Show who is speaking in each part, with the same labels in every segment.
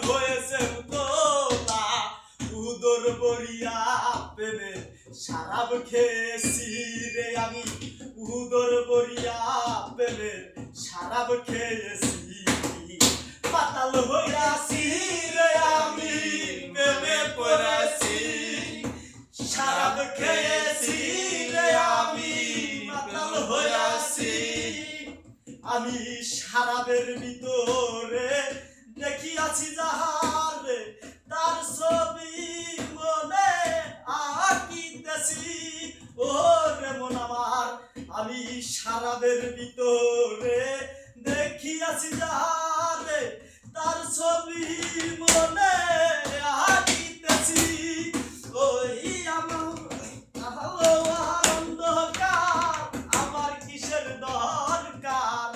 Speaker 1: হয়েছে উতলা উদর বরিয়া প্রেমে শরাব খেয়েছি রে আমি উদর বরিয়া প্রেমে শরাব খেয়েছি পাতাল হইয়াছি রে আমি প্রেমে পড়েছি শরাব খেয়েছি রে আমি পাতাল হইয়াছি আমি শরাবের ভিতরে দেখিয়াছি যাহারে তার ছবি মনে আঁকিতেছি ও রে মন আমার আমি শরাবের ভিতরে দেখিয়াছি যাহারে তার ছবি মনে আঁকিতেছি ওই আমার অন্ধকার আমার কিসের দরকার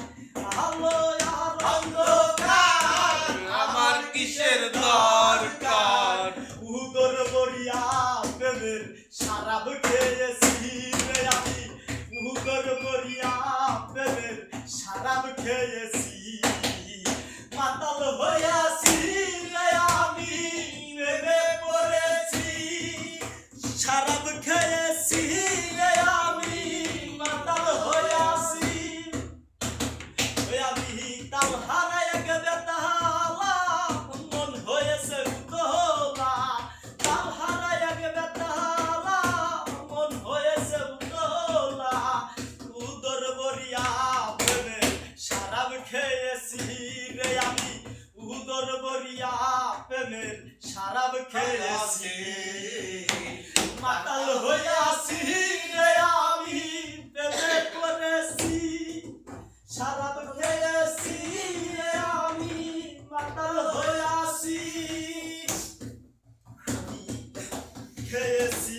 Speaker 2: কিসের দরকার
Speaker 1: উদর বরিয়া প্রেমের শরাব খেয়েছি রে আমি উদর বরিয়া প্রেমের শরাব খেয়েছি মাতাল হইয়াছি রে আমি প্রেমে পড়েছি শরাব খেয়েছি রে আমি মাতাল হইয়াছি আমি তাল হারায় গেবে তাহলা মন হয়েছে উতলা তাল হারায় গেবে তাহলা মন হয়েছে উতলা উদর বরিয়া প্রেমে শরাব খেয়েছি রে আমি উদর বরিয়া প্রেমের শরাব খেয়েছি মাতাল হইয়াছি রে আমি প্রেমে পড়েছি শরাব খেয়েছি রে আমি মাতাল হইয়াছি খেয়েছি